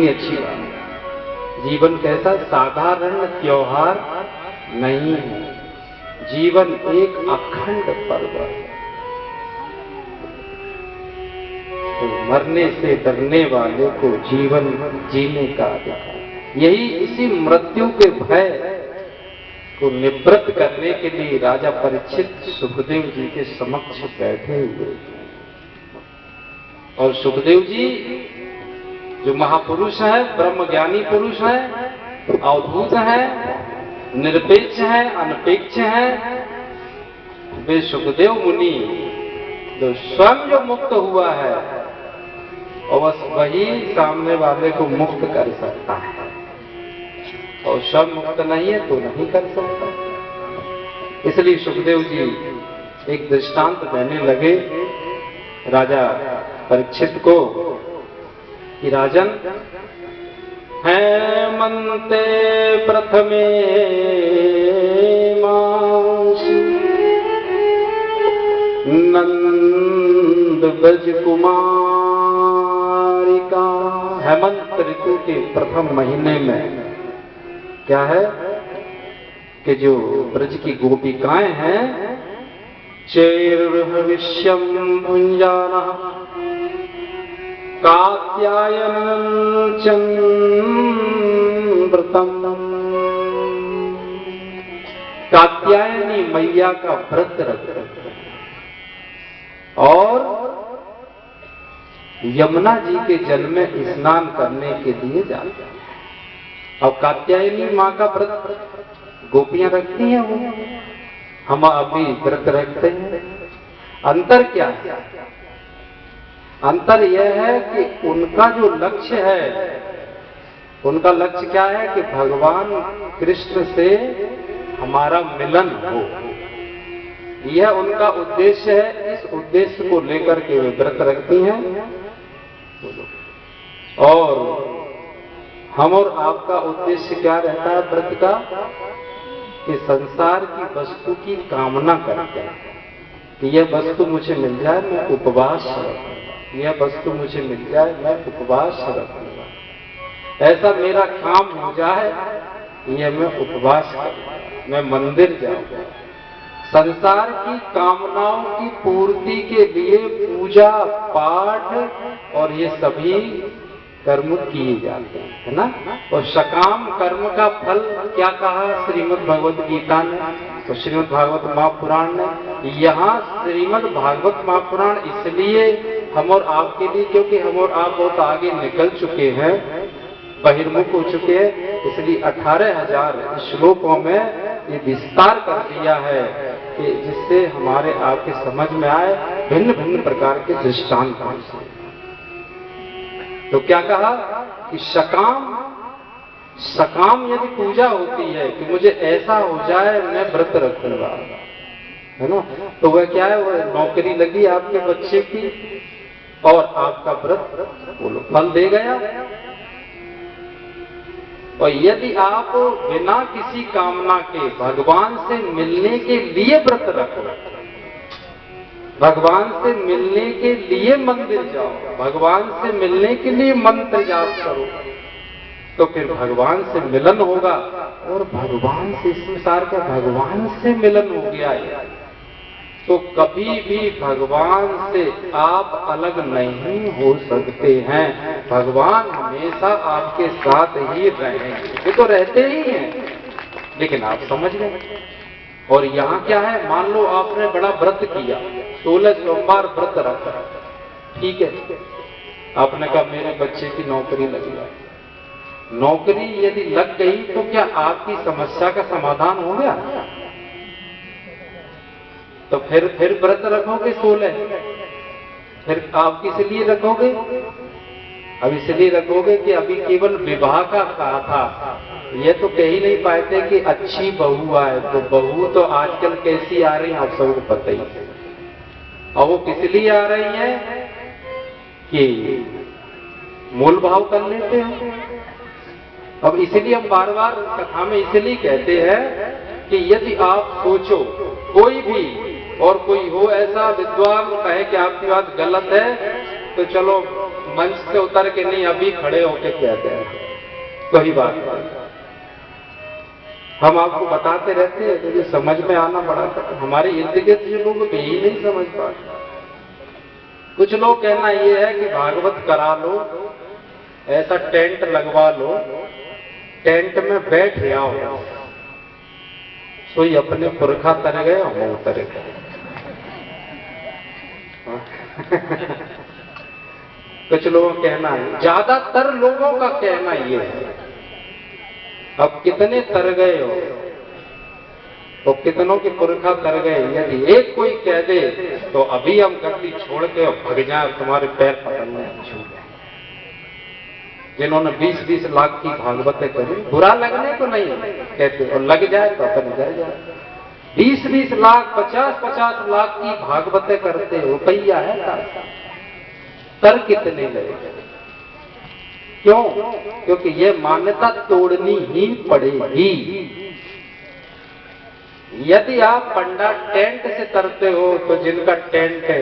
कितनी अच्छी बात है। जीवन कैसा साधारण त्योहार नहीं है, जीवन एक अखंड पर्व है। तो मरने से डरने वाले को जीवन जीने का अधिकार। यही इसी मृत्यु के भय को निवृत्त करने के लिए राजा परीक्षित सुखदेव जी के समक्ष बैठे हुए। और सुखदेव जी जो महापुरुष है, ब्रह्मज्ञानी पुरुष है, अवधूत है, निरपेक्ष है, अनपेक्ष है, वे सुखदेव मुनि जो स्वयं जो मुक्त हुआ है और बस वही सामने वाले को मुक्त कर सकता है, और स्वयं मुक्त नहीं है तो नहीं कर सकता। इसलिए सुखदेव जी एक दृष्टांत देने लगे राजा परीक्षित को कि राजन, हेमंते प्रथमे मासी नंद ब्रज कुमारिका। हेमंत ऋतु के प्रथम महीने में क्या है कि जो ब्रज की गोपिकाएं हैं, चैर्हविष्यं भुञ्जानः कात्यायनं चन्द्रव्रतम्। कात्यायनी मैया का व्रत रखते और यमुना जी के जल में स्नान करने के लिए जाते हैं। अब कात्यायनी माँ का व्रत गोपियां रखती हैं, वो हम अभी व्रत रखते हैं। अंतर क्या है? अंतर यह है कि उनका जो लक्ष्य है, उनका लक्ष्य क्या है कि भगवान कृष्ण से हमारा मिलन हो, यह उनका उद्देश्य है। इस उद्देश्य को लेकर के वे व्रत रखती हैं। और हम और आपका उद्देश्य क्या रहता है व्रत का? कि संसार की वस्तु की कामना करते हैं कि यह वस्तु मुझे मिल जाए मैं उपवास रखूंगा, यह वस्तु मुझे मिल जाए मैं उपवास रखूंगा, ऐसा मेरा काम हो जाए यह मैं उपवास करूंगा, मैं मंदिर जाऊंगा। संसार की कामनाओं की पूर्ति के लिए पूजा पाठ और ये सभी कर्म किए जाते हैं, है ना। और सकाम कर्म का फल क्या कहा श्रीमद् भगवत गीता ने, तो श्रीमद् भागवत महापुराण ने। यहाँ श्रीमद् भागवत महापुराण इसलिए हम और आपके लिए, क्योंकि हम और आप बहुत आगे निकल चुके हैं, बहिर्मुख हो चुके हैं, इसलिए 18,000 श्लोकों में ये विस्तार कर दिया है कि जिससे हमारे आपके समझ में आए भिन्न भिन्न प्रकार के दृष्टांत। तो क्या कहा कि सकाम यदि पूजा होती है कि मुझे ऐसा हो जाए मैं व्रत रखूंगा, है ना, तो वह क्या है, वह नौकरी लगी आपके बच्चे की और आपका व्रत बोलो फल दे गया। और यदि आप बिना किसी कामना के भगवान से मिलने के लिए व्रत रखो, भगवान से मिलने के लिए मंदिर जाओ, भगवान से मिलने के लिए मंत्र जाप करो, तो फिर भगवान से मिलन होगा। और भगवान से इस संसार का भगवान से मिलन हो गया है तो कभी भी भगवान से आप अलग नहीं हो सकते हैं। भगवान हमेशा आपके साथ ही रहेंगे, वो तो रहते ही हैं, लेकिन आप समझ गए। और यहाँ क्या है, मान लो आपने बड़ा व्रत किया, 16 सोमवार व्रत रखा, ठीक है, आपने कहा मेरे बच्चे की नौकरी लगी, नौकरी यदि लग गई तो क्या आपकी समस्या का समाधान हो गया? तो फिर व्रत रखोगे 16, फिर आप किस लिए रखोगे? अब इसलिए रखोगे कि अभी केवल विवाह का कहा था, ये तो कह ही नहीं पाते कि अच्छी बहू आए, तो बहू तो आजकल कैसी आ रही है आप सबको पता ही है। और वो किस लिए आ रही है कि मोल भाव कर लेते हैं। अब इसलिए हम बार बार कथा में इसलिए कहते हैं कि यदि आप सोचो कोई भी और कोई हो ऐसा विद्वान कहे कि आपकी बात गलत है, तो चलो मंच से उतर के नहीं, अभी खड़े होके कहते हैं कोई बात नहीं। हम आपको बताते रहते हैं, लेकिन समझ में आना बड़ा कठिन। हमारे इर्द गिर्द जो लोग यही नहीं समझ पाते। कुछ लोग कहना ये है कि भागवत करा लो, ऐसा टेंट लगवा लो, टेंट में बैठ जाओ, सोई अपने पुरखा तर गए, हम उतर गए। कुछ लोगों का कहना है, ज्यादातर लोगों का कहना ये है। अब कितने तर गए हो तो कितनों के पुरखा तर गए। यदि एक कोई कह दे तो अभी हम गद्दी छोड़ के भग जाए, तुम्हारे पैर पकड़ने छूट गए। जिन्होंने 20-20 लाख की भागवतें करी, बुरा लगने को नहीं कहते, और लग जाए तो अपन डर जाए। 20-20 लाख 50-50 लाख की भागवतें करते, रुपया है तर कितने लगे। क्यों? क्योंकि ये मान्यता तोड़नी ही पड़ेगी। यदि आप पंडा टेंट से तरते हो तो जिनका टेंट है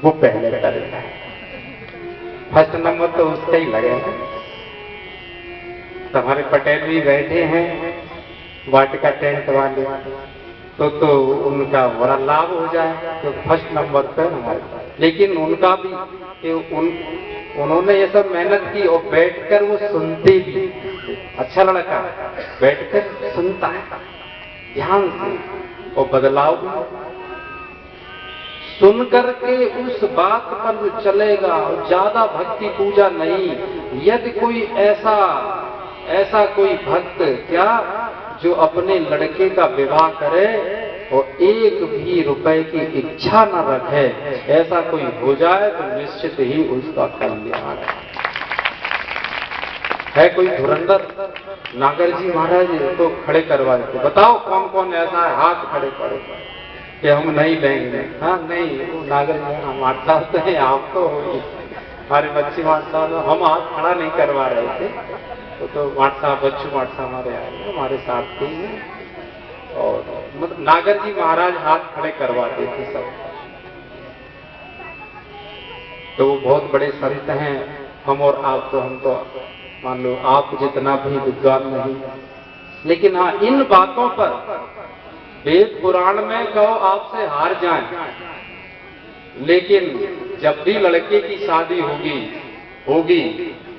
वो पहले तरता है, फर्स्ट नंबर तो उसका ही लगेगा। तुम्हारे पटेल भी बैठे हैं वाटिका टेंट वाले, तो उनका बड़ा लाभ हो जाए, तो फर्स्ट नंबर पे हमारे। लेकिन उनका भी कि उन्होंने ये सब मेहनत की और बैठकर वो सुनते भी। अच्छा लड़का बैठकर सुनता है ध्यान से, और बदलाव भी सुन करके उस बात पर चलेगा, ज्यादा भक्ति पूजा नहीं। यदि कोई ऐसा कोई भक्त क्या जो अपने लड़के का विवाह करे और एक भी रुपए की इच्छा न रखे, ऐसा कोई हो जाए तो निश्चित ही उसका कल्याण है। कोई धुरंधर नागर जी महाराज तो खड़े करवाए थे, बताओ कौन कौन ऐसा है, हाथ खड़े करे कि हम नहीं लेंगे। हाँ नहीं, वो नागर जी हमारे साथ तो है, आप तो हमारे बच्चे माट साहब, हम हाथ खड़ा नहीं करवा रहे थे, तो माट साहब बच्चू माट साहब हमारे आए, हमारे साथ थे, और मतलब नागर जी महाराज हाथ खड़े करवाते थे सब। तो वो बहुत बड़े संत हैं। हम और आप तो, हम तो मान लो आप जितना भी विद्वान नहीं, लेकिन हाँ इन बातों पर वेद पुराण में कहो आपसे हार जाए, लेकिन जब भी लड़के की शादी होगी,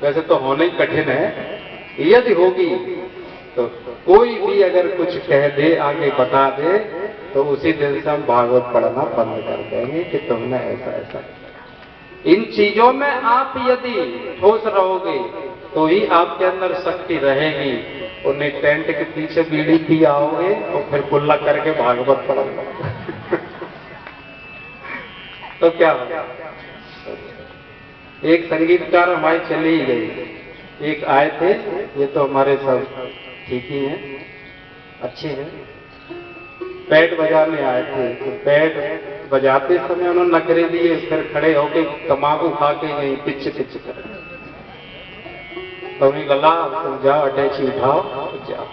वैसे तो होना ही कठिन है, यदि होगी तो कोई भी अगर कुछ कह दे, आगे बता दे, तो उसी दिन से हम भागवत पढ़ना बंद कर देंगे कि तुमने ऐसा ऐसा। इन चीजों में आप यदि ठोस रहोगे तो ही आपके अंदर शक्ति रहेगी। उन्हें टेंट के पीछे बीड़ी पी आओगे और फिर कुल्ला करके भागवत पढ़ोगे तो क्या होगा। एक संगीतकार हमारी चली ही गई, एक आए थे, ये तो हमारे सब ठीक ही हैं, अच्छे हैं, पैट बजाने आए थे। तो पैट बजाते समय उन्होंने नखरे दिए, फिर खड़े होके तमाकू खा के गई पिच कर। तो उन्हें गला जाओ अटैची उठाओ जाओ।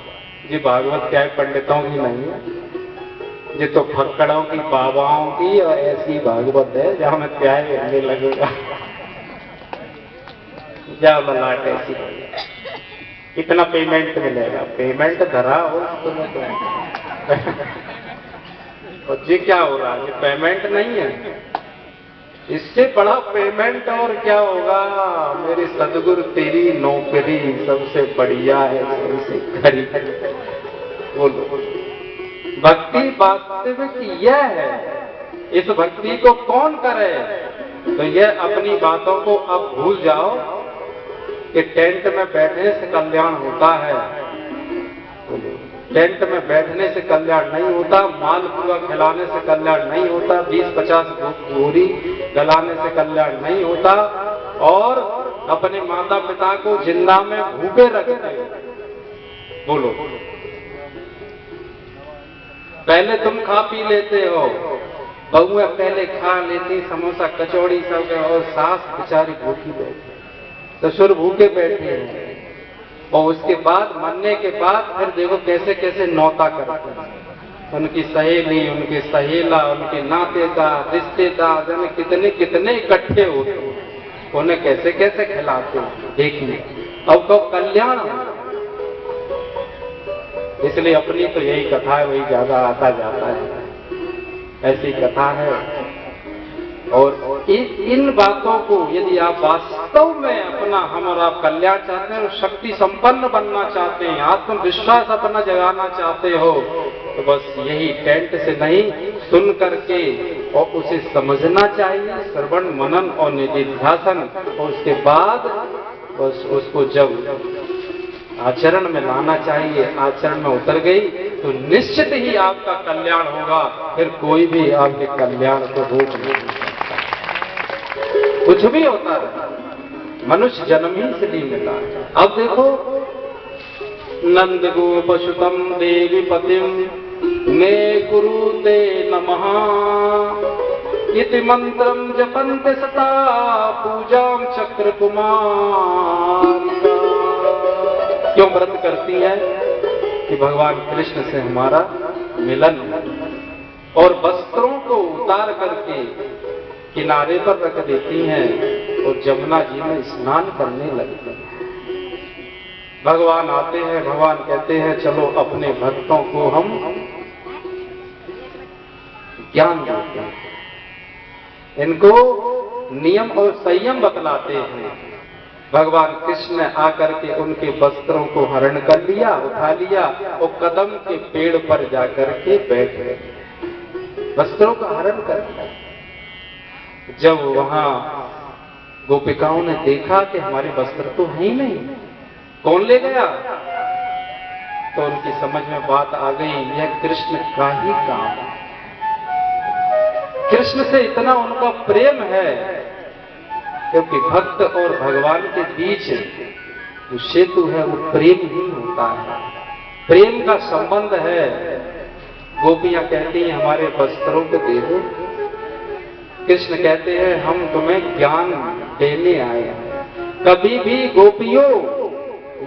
ये भागवत क्या है, पंडितों की नहीं है, ये तो फक्कड़ों की, बाबाओं की, और ऐसी भागवत है जहां में प्याय रहने लगेगा। जाओ लला अटैची, कितना पेमेंट मिलेगा, पेमेंट धरा हो तुम्हें और ये क्या हो रहा है, ये पेमेंट नहीं है, इससे बड़ा पेमेंट और क्या होगा। मेरे सदगुरु तेरी नौकरी सबसे बढ़िया है, सबसे खरी। बोलो, भक्ति वास्तविक यह है, इस भक्ति को कौन करे, तो यह अपनी बातों को अब भूल जाओ कि टेंट में बैठने से कल्याण होता है। टेंट में बैठने से कल्याण नहीं होता, मालपुआ खिलाने से कल्याण नहीं होता, 20-50 भूरी गलाने से कल्याण नहीं होता, और अपने माता पिता को जिंदा में भूखे रखते। बोलो, पहले तुम खा पी लेते हो, बहुएं पहले खा लेती समोसा कचौड़ी सब, और सास बेचारी भूखी बैठी, ससुर भूखे बैठे हैं, और उसके बाद मरने के बाद फिर देखो कैसे कैसे नौता करते हैं। उनकी सहेली, उनके सहेला, उनके नातेदार, रिश्तेदार, जाने कितने कितने इकट्ठे होते हैं। उन्हें कैसे कैसे खिलाते हैं, देखिए अब कब कल्याण। इसलिए अपनी तो यही कथा है, वही ज्यादा आता जाता है, ऐसी कथा है। और इन बातों को यदि आप वास्तव में अपना, हम और आप कल्याण चाहते हैं, शक्ति संपन्न बनना चाहते हैं, आत्मविश्वास अपना जगाना चाहते हो, तो बस यही टेंट से नहीं, सुन करके और उसे समझना चाहिए, श्रवण मनन और निधिध्यासन, और उसके बाद बस उसको जब आचरण में लाना चाहिए। आचरण में उतर गई तो निश्चित ही आपका कल्याण होगा, फिर कोई भी आपके कल्याण को रोक नहीं सकता। कुछ भी होता है, मनुष्य जन्म ही इसलिए मिला। अब देखो, नंद गोपसुतम देवी पतिम मे कुरुते नमः इति मंत्रम जपन्ते सता पूजाम चक्र कुमार। क्यों व्रत करती है? कि भगवान कृष्ण से हमारा मिलन, और वस्त्रों को उतार करके किनारे पर रख देती हैं और जमुना जी में स्नान करने लगते हैं। भगवान आते हैं, भगवान कहते हैं चलो अपने भक्तों को हम ज्ञान देते हैं, इनको नियम और संयम बतलाते हैं। भगवान कृष्ण ने आकर के उनके वस्त्रों को हरण कर लिया, उठा लिया और कदम के पेड़ पर जाकर के बैठ गए, वस्त्रों का हरण कर लिया। जब वहां गोपिकाओं ने देखा कि हमारे वस्त्र तो है ही नहीं, कौन ले गया, तो उनकी समझ में बात आ गई, यह कृष्ण का ही काम है। कृष्ण से इतना उनका प्रेम है, क्योंकि भक्त और भगवान के बीच जो सेतु है वो प्रेम ही होता है, प्रेम का संबंध है। गोपियां कहती हैं हमारे वस्त्रों को दे दो, कृष्ण कहते हैं हम तुम्हें ज्ञान देने आए हैं। कभी भी गोपियों,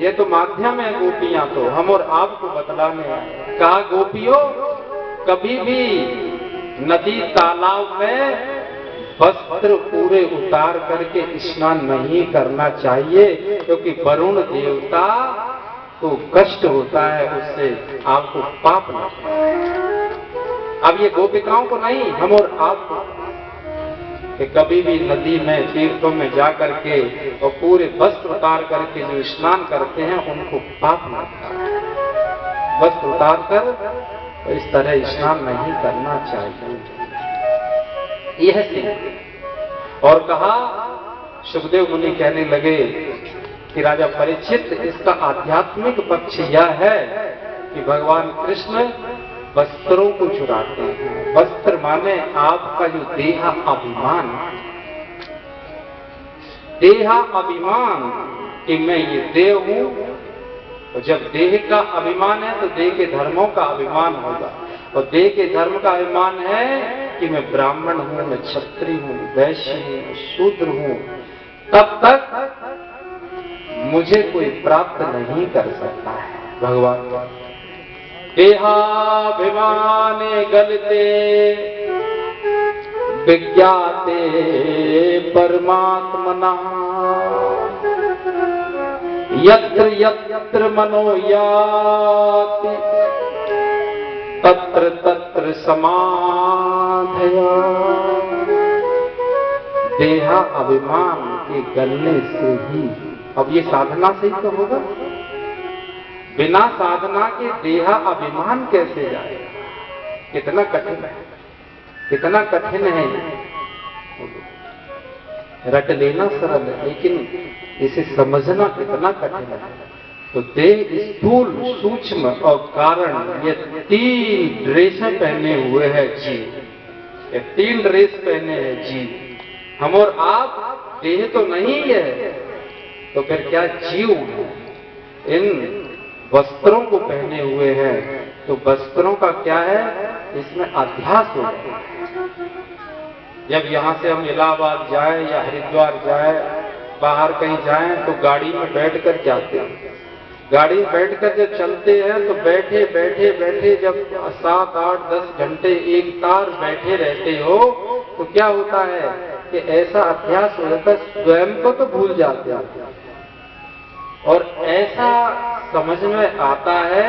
ये तो माध्यम है, गोपियां तो हम और आपको बतलाने आए। कहा गोपियों, कभी भी नदी तालाब में वस्त्र पूरे उतार करके स्नान नहीं करना चाहिए, क्योंकि वरुण देवता को कष्ट होता है, उससे आपको पाप लगता है। अब ये गोपिकाओं को नहीं, हम और आपको, कि कभी भी नदी में तीर्थों में जा करके और पूरे वस्त्र उतार करके जो स्नान करते हैं उनको पाप लगता है। वस्त्र उतार कर तो इस तरह स्नान नहीं करना चाहिए, यह सिद्ध। और कहा, सुखदेव मुनि कहने लगे कि राजा परीक्षित, इसका आध्यात्मिक पक्ष यह है कि भगवान कृष्ण वस्त्रों को चुराते हैं। वस्त्र माने आपका जो देहा अभिमान, देहा अभिमान कि मैं ये देव हूं, और जब देह का अभिमान है तो देह के धर्मों का अभिमान होगा, और देह के धर्म का अभिमान है कि मैं ब्राह्मण हूं, मैं क्षत्रिय हूं, वैश्य हूं, शूद्र हूं, तब तक मुझे कोई प्राप्त नहीं कर सकता है। भगवान देहाभिमाने गलते विज्ञाते परमात्मना यत्र यत्र मनो याति तत्र तत्र समाधया। देहा अभिमान के गलने से ही, अब ये साधना से ही तो होगा, बिना साधना के देहा अभिमान कैसे जाएगा? कितना कठिन है, कितना कठिन है। रट लेना सरल है, लेकिन इसे समझना कितना कठिन है। तो देह स्थूल, सूक्ष्म और कारण, ये तीन ड्रेसें पहने हुए है जीव, ये तीन ड्रेस पहने हैं जीव। हम और आप देह तो नहीं है, तो फिर क्या जीव है? इन वस्त्रों को पहने हुए हैं, तो वस्त्रों का क्या है, इसमें अध्यास होता है। जब यहाँ से हम इलाहाबाद जाए या हरिद्वार जाए, बाहर कहीं जाएं, तो गाड़ी में बैठकर जाते हैं। गाड़ी में बैठकर जब चलते हैं तो बैठे बैठे बैठे जब 7, 8, 10 घंटे एक तार बैठे रहते हो, तो क्या होता है, कि ऐसा अभ्यास हो जाता है स्वयं को तो भूल जाते हैं और ऐसा समझ में आता है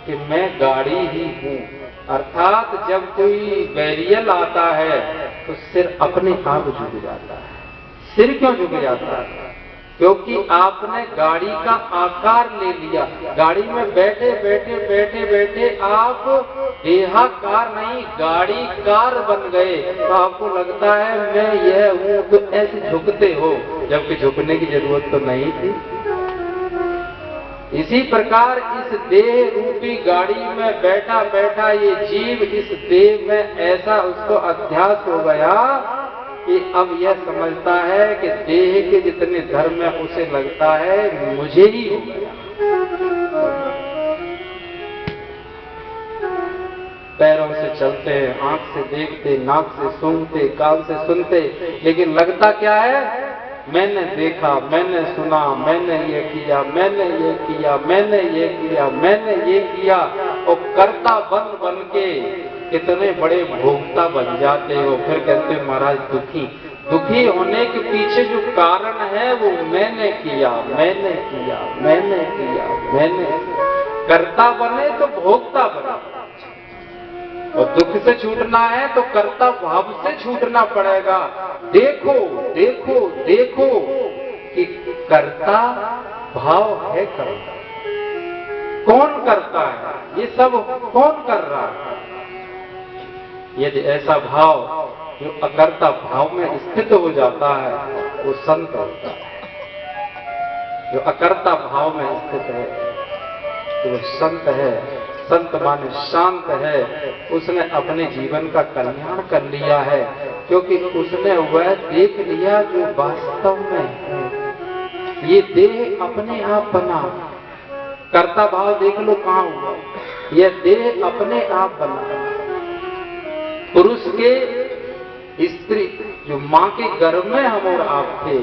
कि मैं गाड़ी ही हूँ। अर्थात जब कोई बैरियल आता है तो सिर अपने आप झुक जाता है। सिर क्यों झुक जाता है? क्योंकि आपने गाड़ी का आकार ले लिया। गाड़ी में बैठे बैठे बैठे बैठे आप देहाकार नहीं गाड़ी कार बन गए, तो आपको लगता है मैं यह हूँ, तो ऐसे झुकते हो, जबकि झुकने की जरूरत तो नहीं थी। इसी प्रकार इस देह रूपी गाड़ी में बैठा बैठा ये जीव इस देह में ऐसा उसको अध्यास हो गया कि अब यह समझता है कि देह के जितने धर्म है उसे लगता है मुझे ही हो गया। पैरों से चलते हैं, आंख से देखते, नाक से सूंघते, कान से सुनते, लेकिन लगता क्या है? मैंने देखा, मैंने सुना, मैंने ये किया, मैंने ये किया, मैंने ये किया, मैंने ये किया, और कर्ता बन बन के कितने बड़े भोक्ता बन जाते हो। फिर कहते हो महाराज दुखी। दुखी होने के पीछे जो कारण है वो मैंने किया, मैंने किया, मैंने किया, मैंने। कर्ता बने तो भोक्ता बने, और दुख से छूटना है तो कर्ता भाव से छूटना पड़ेगा। देखो देखो देखो कि कर्ता भाव है कर्ता। कौन करता है? ये सब कौन कर रहा है? यदि ऐसा भाव जो अकर्ता भाव में स्थित हो जाता है वो संत होता है। जो अकर्ता भाव में स्थित है तो वो संत है। संत माने शांत है, उसने अपने जीवन का कल्याण कर लिया है, क्योंकि उसने वह देख लिया जो वास्तव में है। ये देह अपने आप बना, कर्ता भाव देख लो कहाँ हुआ। यह देह अपने आप बना। पुरुष के स्त्री जो माँ के गर्भ में हम और आप थे,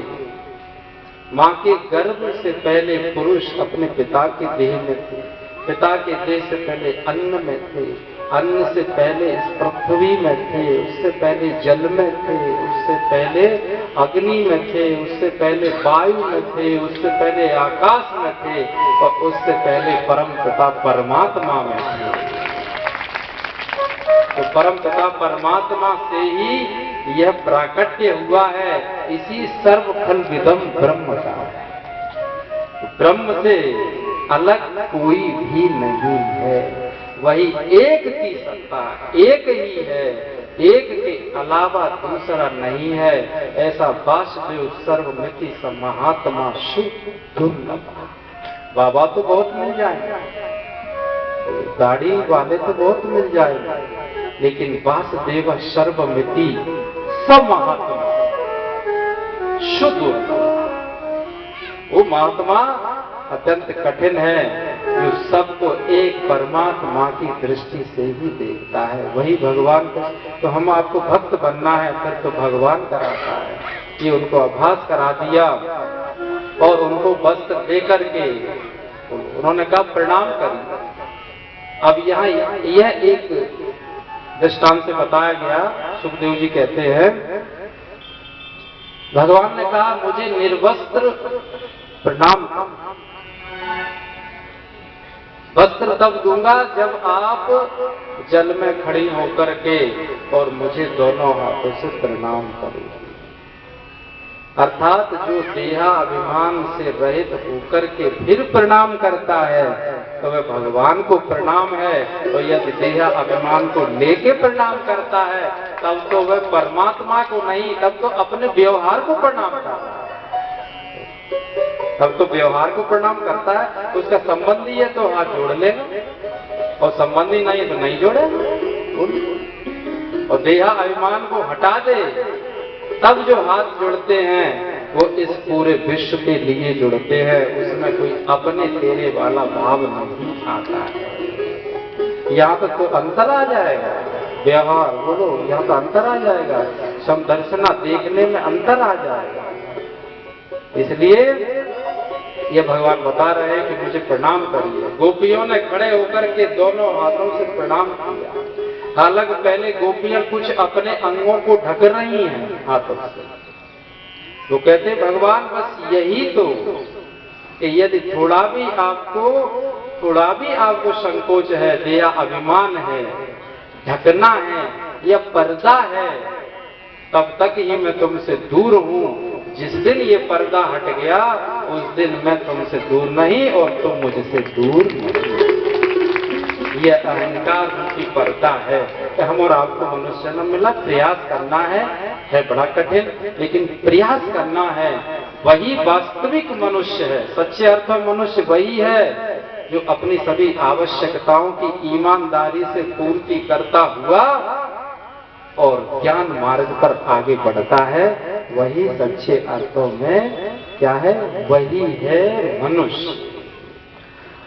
माँ के गर्भ से पहले पुरुष अपने पिता के देह में थे, पिता के देह से पहले अन्न में थे, अन्न से पहले इस पृथ्वी में थे, उससे पहले जल में थे, उससे पहले अग्नि में थे, उससे पहले वायु में थे, उससे पहले आकाश में थे, और उससे पहले परम पिता परमात्मा में थे। तो परम पिता परमात्मा से ही यह प्राकट्य हुआ है। इसी सर्व खल विदम ब्रह्म का। ब्रह्म से अलग कोई भी नहीं है, वही एक की सत्ता, एक ही है, एक के अलावा दूसरा नहीं है। ऐसा वासुदेव सर्वमिति महात्मा शुद्ध दुर्लभ। बाबा तो बहुत मिल जाएंगे, गाड़ी वाले तो बहुत मिल जाएंगे, लेकिन वासुदेव सर्वमिति महात्मा शुद्ध वो महात्मा अत्यंत कठिन है, जो सबको एक परमात्मा की दृष्टि से ही देखता है, वही भगवान को। तो हम आपको भक्त बनना है, फिर तो भगवान कराता है। ये उनको आभास करा दिया और उनको वस्त्र देकर के उन्होंने कहा प्रणाम करिए। अब यहाँ यह एक दृष्टांत से बताया गया। सुखदेव जी कहते हैं भगवान ने कहा मुझे निर्वस्त्र प्रणाम। वस्त्र तब दूंगा जब आप जल में खड़ी होकर के और मुझे दोनों हाथों से प्रणाम करोगे। अर्थात जो देहा अभिमान से रहित होकर के फिर प्रणाम करता है तो वह भगवान को प्रणाम है, और यदि देहा अभिमान को लेके प्रणाम करता है तब तो वह परमात्मा को नहीं, तब तो अपने व्यवहार को प्रणाम करता है। तब तो व्यवहार को प्रणाम करता है। उसका संबंधी है तो हाथ जोड़ लेगा, और संबंधी नहीं है तो नहीं जोड़ेगा। और देहा अभिमान को हटा दे, तब जो हाथ जुड़ते हैं वो इस पूरे विश्व के लिए जुड़ते हैं। उसमें कोई अपने तेरे वाला भाव नहीं आता है। यहाँ तक तो अंतर आ जाएगा, व्यवहार बोलो यहाँ तो अंतर आ जाएगा, समदर्शना देखने में अंतर आ जाएगा। इसलिए ये भगवान बता रहे हैं कि मुझे प्रणाम करिए। गोपियों ने खड़े होकर के दोनों हाथों से प्रणाम किया। हालांकि पहले गोपियां कुछ अपने अंगों को ढक रही हैं हाथों से। वो कहते भगवान बस यही तो कि यदि थोड़ा भी आपको संकोच है, दया अभिमान है, ढकना है या पर्दा है, तब तक ही मैं तुमसे दूर हूं। जिस दिन ये पर्दा हट गया उस दिन मैं तुमसे दूर नहीं और तुम मुझसे दूर नहीं। ये अहंकार रूपी पर्दा है कि हम और आपको मनुष्य जन्म मिला, प्रयास करना है बड़ा कठिन, लेकिन प्रयास करना है। वही वास्तविक मनुष्य है, सच्चे अर्थ में मनुष्य वही है जो अपनी सभी आवश्यकताओं की ईमानदारी से पूर्ति करता हुआ और ज्ञान मार्ग पर आगे बढ़ता है। वही सच्चे अर्थों में क्या है, वही है मनुष्य।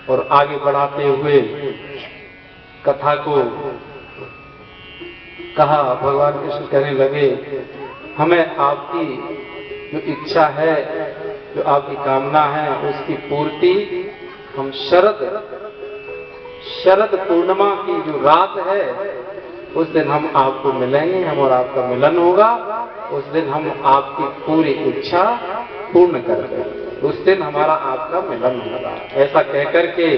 और आगे बढ़ाते हुए कथा को कहा, भगवान कृष्ण कहने लगे हमें आपकी जो इच्छा है, जो आपकी कामना है, उसकी पूर्ति हम शरद पूर्णिमा की जो रात है उस दिन हम आपको मिलेंगे, हम और आपका मिलन होगा। उस दिन हम आपकी पूरी इच्छा पूर्ण कर देंगे, उस दिन हमारा आपका मिलन होगा। ऐसा कहकर के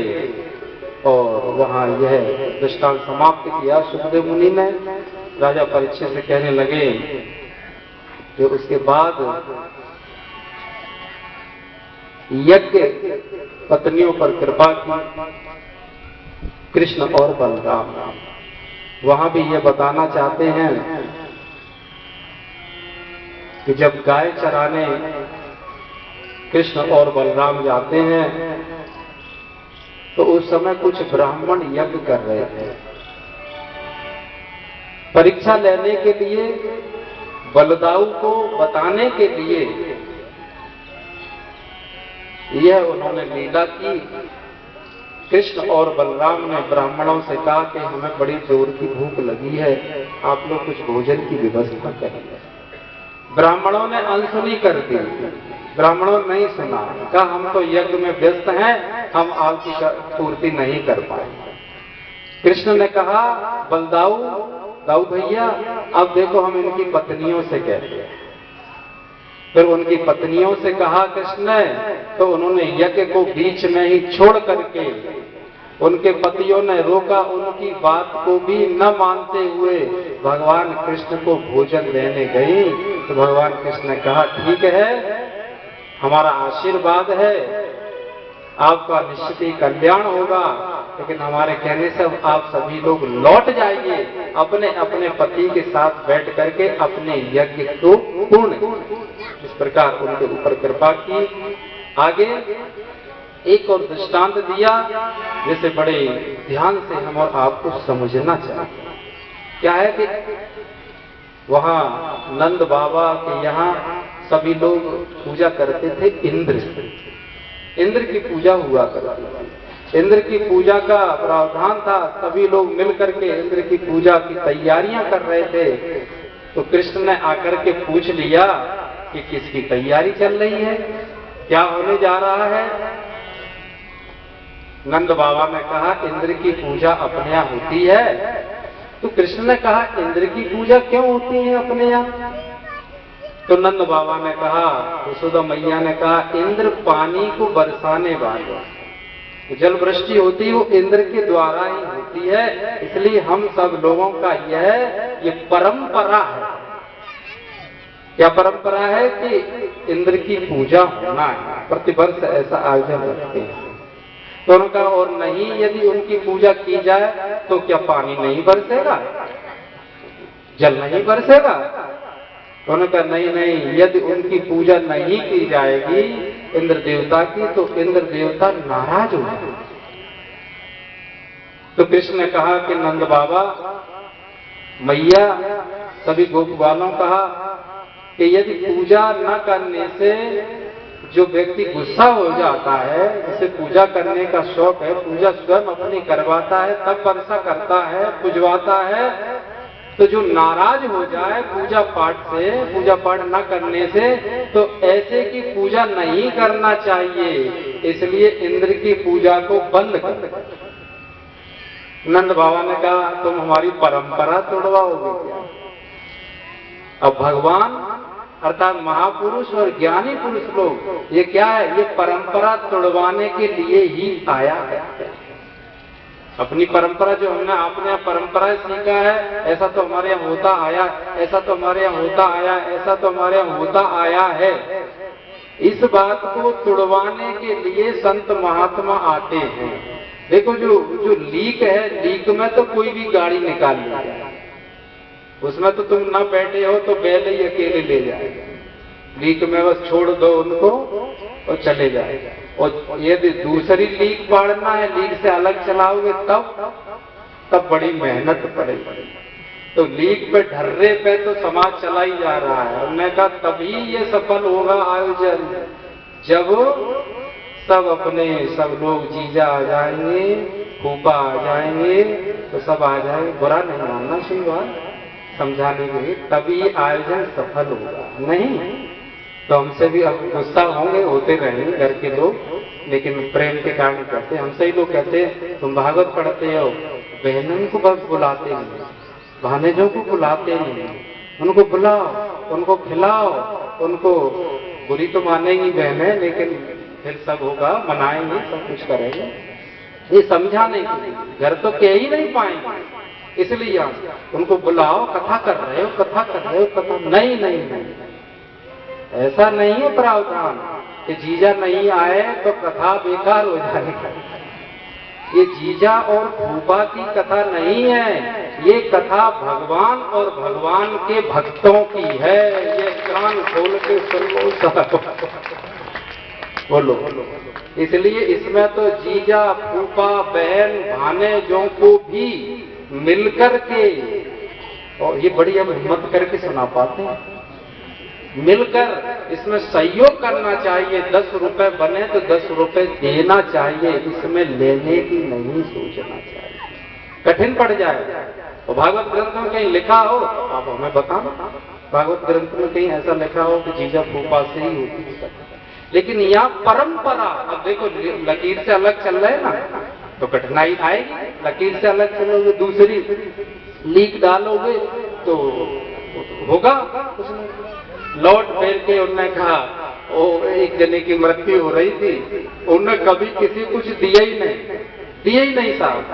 और वहां यह दृष्टांत समाप्त किया सुखदेव मुनि ने। राजा परीक्षित से कहने लगे कि उसके बाद यज्ञ पत्नियों पर कृपा की कृष्ण और बलराम। वहां भी ये बताना चाहते हैं कि जब गाय चराने कृष्ण और बलराम जाते हैं तो उस समय कुछ ब्राह्मण यज्ञ कर रहे थे। परीक्षा लेने के लिए, बलदाऊ को बताने के लिए यह उन्होंने लीला की। कृष्ण और बलराम ने ब्राह्मणों से कहा कि हमें बड़ी जोर की भूख लगी है, आप लोग कुछ भोजन की व्यवस्था करें। ब्राह्मणों ने अनसुनी कर दी, ब्राह्मणों ने नहीं सुना, कहा हम तो यज्ञ में व्यस्त हैं, हम आपकी पूर्ति नहीं कर पाएंगे। कृष्ण ने कहा दाऊ भैया अब देखो हम इनकी पत्नियों से कहते हैं। फिर उनकी पत्नियों से कहा कृष्ण ने, तो उन्होंने यज्ञ को बीच में ही छोड़ करके, उनके पतियों ने रोका, उनकी बात को भी न मानते हुए भगवान कृष्ण को भोजन देने गई। तो भगवान कृष्ण ने कहा ठीक है, हमारा आशीर्वाद है, आपका निश्चित ही कल्याण होगा, लेकिन हमारे कहने से आप सभी लोग लौट जाइए, अपने अपने पति के साथ बैठ करके अपने यज्ञ को पूर्ण। इस प्रकार उनके ऊपर कृपा की। आगे एक और दृष्टांत दिया जैसे बड़े ध्यान से हम और आपको समझना चाहिए। क्या है कि वहां नंद बाबा के यहाँ सभी लोग पूजा करते थे इंद्र की पूजा हुआ करती थी। इंद्र की पूजा का प्रावधान था, सभी लोग मिलकर के इंद्र की पूजा की तैयारियां कर रहे थे। तो कृष्ण ने आकर के पूछ लिया कि किसकी तैयारी चल रही है, क्या होने जा रहा है। नंद बाबा ने कहा इंद्र की पूजा अपने यहाँ होती है। तो कृष्ण ने कहा इंद्र की पूजा क्यों होती है अपने यहाँ। तो नंद बाबा ने कहा, यशोदा मैया ने कहा इंद्र पानी को बरसाने वाले, जल वृष्टि होती है वो इंद्र के द्वारा ही होती है, इसलिए हम सब लोगों का ये परंपरा है। क्या परंपरा है कि इंद्र की पूजा होना है, प्रतिवर्ष ऐसा आयोजन रखते हैं। तो उनका और नहीं, यदि उनकी पूजा की जाए तो क्या पानी नहीं बरसेगा, जल नहीं बरसेगा। उनका नहीं, यदि उनकी पूजा नहीं की जाएगी इंद्र देवता की तो इंद्र देवता नाराज हो जाएंगे। तो कृष्ण ने कहा कि नंद बाबा मैया सभी गोपवालों कहा कि यदि पूजा न करने से जो व्यक्ति गुस्सा हो जाता है, जिसे पूजा करने का शौक है, पूजा स्वयं अपनी करवाता है, तब वर्षा करता है, पुजवाता है, तो जो नाराज हो जाए पूजा पाठ न करने से, तो ऐसे की पूजा नहीं करना चाहिए। इसलिए इंद्र की पूजा को बंद कर। नंद बाबा ने कहा तुम हमारी परंपरा तोड़वाओगे क्या? अब भगवान अर्थात महापुरुष और ज्ञानी पुरुष लोग ये क्या है, ये परंपरा तोड़वाने के लिए ही आया है। अपनी परंपरा जो हमने आपने परंपरा सीखा है, ऐसा तो हमारे यहाँ होता आया, ऐसा तो हमारे यहाँ होता आया, ऐसा तो हमारे यहाँ होता आया है। इस बात को तुड़वाने के लिए संत महात्मा आते हैं। देखो जो लीक है, लीक में तो कोई भी गाड़ी निकाल लेगा, उसमें तो तुम ना बैठे हो तो बैल ही अकेले ले जाएगा। लीक में बस छोड़ दो उनको और चले जाएगा। और यदि दूसरी लीक पाड़ना है, लीक से अलग चलाओगे तब बड़ी मेहनत पड़ेगी। तो लीक पे ढर्रे पे तो समाज चला ही जा रहा है। हमने कहा तभी ये सफल होगा आयोजन जब सब लोग जीजा आ जाएंगे, फूफा आ जाएंगे, तो सब आ जाएंगे। बुरा नहीं मानना, सही बात समझाने के लिए, तभी आयोजन सफल होगा। नहीं तो हमसे भी अब गुस्सा होते रहेंगे घर के लोग, लेकिन प्रेम के कारण कहते हैं। हमसे ही लोग कहते हैं तुम भागवत पढ़ते हो, बहनों को बस बुलाते नहीं, भानेजों को बुलाते नहीं, उनको बुलाओ, उनको खिलाओ, उनको बुरी तो मानेंगी बहनें, लेकिन फिर सब होगा, मनाएंगे, सब कुछ करेंगे। ये समझाने के लिए, घर तो कह ही नहीं पाएंगे, इसलिए उनको बुलाओ। कथा कर रहे हो, कथा कर रहे हो, कथा नहीं नहीं नहीं, ऐसा नहीं है प्रावधान कि जीजा नहीं आए तो कथा बेकार हो जाएगी। ये जीजा और फूफा की कथा नहीं है, ये कथा भगवान और भगवान के भक्तों की है। ये कान खोल के सुन लो सब, बोलो। इसलिए इसमें तो जीजा, फूफा, बहन, भानेजों को भी मिलकर के, और ये बड़ी हम हिम्मत करके सुना पाते हैं, मिलकर इसमें सहयोग करना चाहिए। 10 रुपए बने तो 10 रुपए देना चाहिए, इसमें लेने की नहीं सोचना चाहिए। कठिन पड़ जाए। और भागवत ग्रंथ में कहीं लिखा हो, आप हमें बताओ, भागवत ग्रंथ में कहीं ऐसा लिखा हो कि जीजा फूफा से ही होती है, लेकिन यहाँ परंपरा। अब देखो लकीर से अलग चल रहे हैं ना, तो कठिनाई आएगी। लकीर से अलग चलोगे, दूसरी लीक डालोगे तो होगा कुछ नहीं। लौट फेर के उन्होंने कहा, वो एक जने की मृत्यु हो रही थी, उन्होंने कभी किसी कुछ दिया ही नहीं साहब।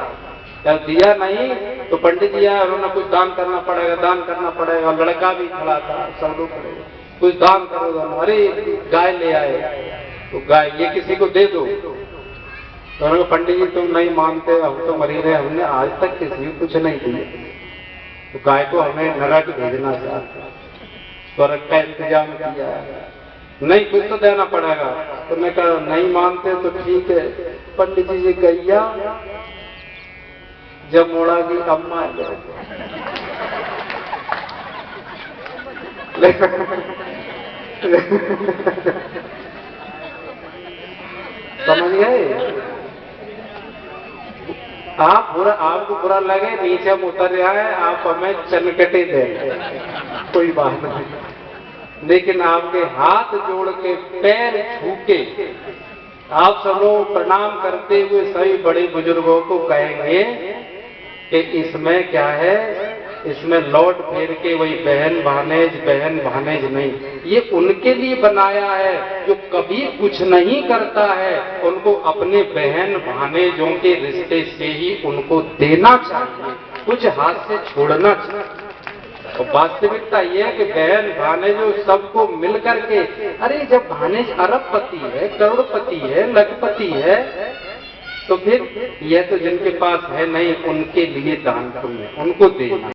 जब दिया नहीं तो पंडित जी आए, उन्होंने कुछ दान करना पड़ेगा। लड़का भी खड़ा था, सब लोग खड़े, कुछ दान करो। अरे गाय ले आए, तो गाय ये किसी को दे दो। तो उन्होंने पंडित जी तुम नहीं मानते, हम तो मरी रहे, हमने आज तक किसी को कुछ नहीं दिया, तो गाय को हमें नरक भेजना चाहते, स्वर्ग का इंतजाम किया, नहीं कुछ तो देना पड़ेगा। तो मैं कहा नहीं मानते तो ठीक है। पंडित जी गैया जब मोड़ा की अम्मा समझ गए आप? आपको बुरा लगे, नीचे हम उतर रहा है, आप हमें चनकटे दे, कोई बात नहीं, लेकिन आपके हाथ जोड़ के पैर छू के आप सब लोग प्रणाम करते हुए सभी बड़े बुजुर्गों को कहेंगे कि इसमें क्या है, इसमें लौट फेर के वही बहन भानेज नहीं, ये उनके लिए बनाया है जो कभी कुछ नहीं करता है। उनको अपने बहन भानेजों के रिश्ते से ही उनको देना चाहिए, कुछ हाथ से छोड़ना चाहिए। और वास्तविकता यह है कि बहन भानेजों सबको मिल करके, अरे जब भानेज अरबपति है, करोड़पति है, लखपति है, तो फिर यह तो जिनके पास है नहीं, उनके लिए दान पुण्य उनको देना।